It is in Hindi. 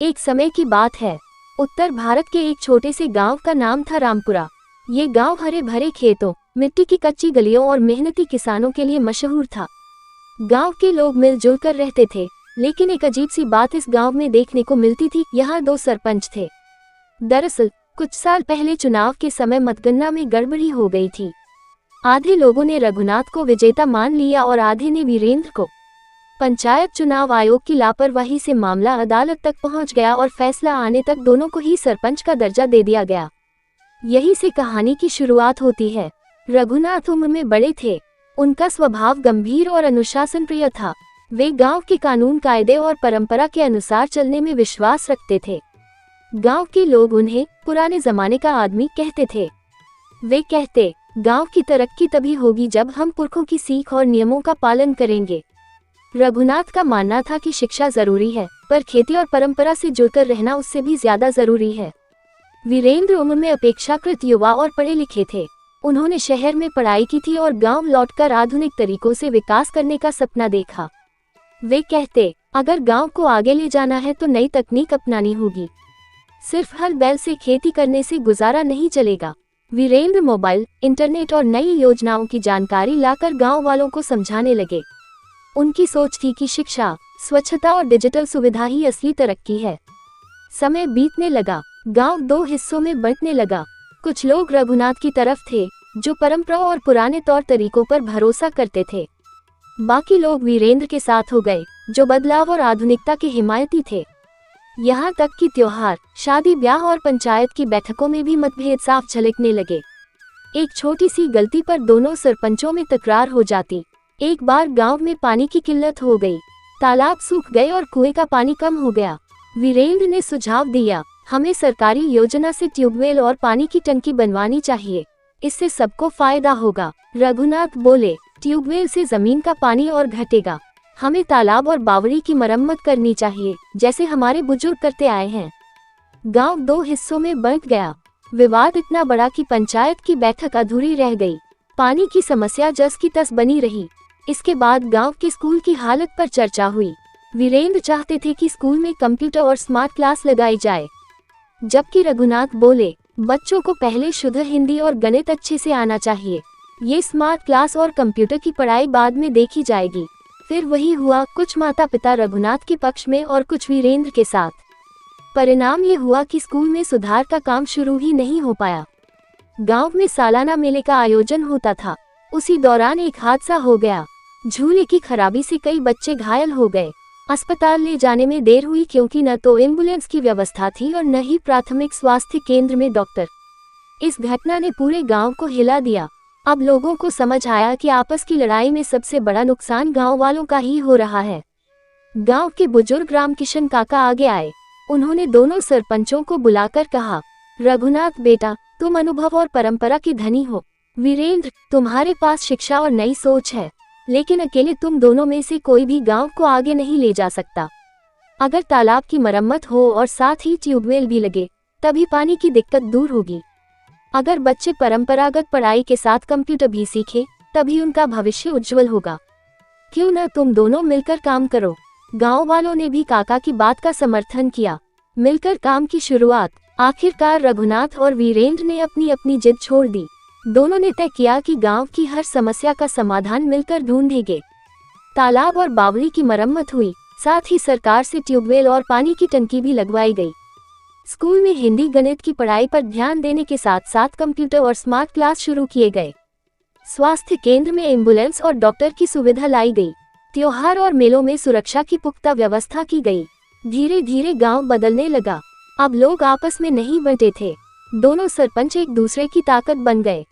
एक समय की बात है। उत्तर भारत के एक छोटे से गांव का नाम था रामपुरा। ये गांव हरे भरे खेतों, मिट्टी की कच्ची गलियों और मेहनती किसानों के लिए मशहूर था। गांव के लोग मिलजुल कर रहते थे, लेकिन एक अजीब सी बात इस गांव में देखने को मिलती थी। यहाँ 2 सरपंच थे। दरअसल कुछ साल पहले चुनाव के समय मतगणना में गड़बड़ी हो गई थी। आधे लोगों ने रघुनाथ को विजेता मान लिया और आधे ने वीरेंद्र को। पंचायत चुनाव आयोग की लापरवाही से मामला अदालत तक पहुंच गया और फैसला आने तक दोनों को ही सरपंच का दर्जा दे दिया गया। यही से कहानी की शुरुआत होती है। रघुनाथ उम्र में बड़े थे। उनका स्वभाव गंभीर और अनुशासन प्रिय था। वे गांव के कानून कायदे और परंपरा के अनुसार चलने में विश्वास रखते थे। गांव के लोग उन्हें पुराने जमाने का आदमी कहते थे। वे कहते, गांव की तरक्की तभी होगी जब हम पुरखों की सीख और नियमों का पालन करेंगे। रघुनाथ का मानना था कि शिक्षा जरूरी है, पर खेती और परंपरा से जुड़कर रहना उससे भी ज्यादा जरूरी है। वीरेंद्र उम्र में अपेक्षाकृत युवा और पढ़े लिखे थे। उन्होंने शहर में पढ़ाई की थी और गांव लौटकर आधुनिक तरीकों से विकास करने का सपना देखा। वे कहते, अगर गांव को आगे ले जाना है तो नई तकनीक अपनानी होगी। सिर्फ हल बैल से खेती करने से गुजारा नहीं चलेगा। वीरेंद्र मोबाइल, इंटरनेट और नई योजनाओं की जानकारी लाकर गांव वालों को समझाने लगे। उनकी सोच थी कि शिक्षा, स्वच्छता और डिजिटल सुविधा ही असली तरक्की है। समय बीतने लगा, गांव 2 हिस्सों में बंटने लगा। कुछ लोग रघुनाथ की तरफ थे, जो परंपरा और पुराने तौर तरीकों पर भरोसा करते थे। बाकी लोग वीरेंद्र के साथ हो गए, जो बदलाव और आधुनिकता के हिमायती थे। यहाँ तक कि त्योहार, शादी ब्याह और पंचायत की बैठकों में भी मतभेद साफ झलकने लगे। एक छोटी सी गलती पर दोनों सरपंचों में तकरार हो जाती। एक बार गांव में पानी की किल्लत हो गई। तालाब सूख गए और कुएं का पानी कम हो गया। वीरेंद्र ने सुझाव दिया, हमें सरकारी योजना से ट्यूबवेल और पानी की टंकी बनवानी चाहिए। इससे सबको फायदा होगा। रघुनाथ बोले, ट्यूबवेल से जमीन का पानी और घटेगा। हमें तालाब और बावड़ी की मरम्मत करनी चाहिए, जैसे हमारे बुजुर्ग करते आए हैं। गांव 2 हिस्सों में बंट गया। विवाद इतना बड़ा कि पंचायत की बैठक अधूरी रह गई। पानी की समस्या जस की तस बनी रही। इसके बाद गांव के स्कूल की हालत पर चर्चा हुई। वीरेंद्र चाहते थे कि स्कूल में कंप्यूटर और स्मार्ट क्लास लगाई जाए, जबकि रघुनाथ बोले, बच्चों को पहले शुद्ध हिंदी और गणित अच्छे से आना चाहिए। ये स्मार्ट क्लास और कंप्यूटर की पढ़ाई बाद में देखी जाएगी। फिर वही हुआ, कुछ माता पिता रघुनाथ के पक्ष में और कुछ वीरेंद्र के साथ। परिणाम ये हुआ कि स्कूल में सुधार का काम शुरू ही नहीं हो पाया। गांव में सालाना मेले का आयोजन होता था। उसी दौरान एक हादसा हो गया। झूले की खराबी से कई बच्चे घायल हो गए। अस्पताल ले जाने में देर हुई, क्योंकि न तो एम्बुलेंस की व्यवस्था थी और न ही प्राथमिक स्वास्थ्य केंद्र में डॉक्टर। इस घटना ने पूरे गांव को हिला दिया। अब लोगों को समझ आया कि आपस की लड़ाई में सबसे बड़ा नुकसान गांव वालों का ही हो रहा है। गांव के बुजुर्ग रामकिशन काका आगे आए। उन्होंने दोनों सरपंचों को बुलाकर कहा, रघुनाथ बेटा, तुम अनुभव और परंपरा के धनी हो। वीरेंद्र, तुम्हारे पास शिक्षा और नई सोच है, लेकिन अकेले तुम दोनों में से कोई भी गांव को आगे नहीं ले जा सकता। अगर तालाब की मरम्मत हो और साथ ही ट्यूबवेल भी लगे, तभी पानी की दिक्कत दूर होगी। अगर बच्चे परंपरागत पढ़ाई के साथ कंप्यूटर भी सीखें, तभी उनका भविष्य उज्जवल होगा। क्यों न तुम दोनों मिलकर काम करो। गांव वालों ने भी काका की बात का समर्थन किया। मिलकर काम की शुरुआत। आखिरकार रघुनाथ और वीरेंद्र ने अपनी अपनी जिद छोड़ दी। दोनों ने तय किया कि गांव की हर समस्या का समाधान मिलकर ढूंढेंगे। तालाब और बावड़ी की मरम्मत हुई, साथ ही सरकार से ट्यूबवेल और पानी की टंकी भी लगवाई गई। स्कूल में हिंदी गणित की पढ़ाई पर ध्यान देने के साथ साथ कंप्यूटर और स्मार्ट क्लास शुरू किए गए। स्वास्थ्य केंद्र में एम्बुलेंस और डॉक्टर की सुविधा लाई गई। त्योहार और मेलों में सुरक्षा की पुख्ता व्यवस्था की गई। धीरे धीरे गांव बदलने लगा। अब लोग आपस में नहीं बंटे थे। दोनों सरपंच एक दूसरे की ताकत बन गए।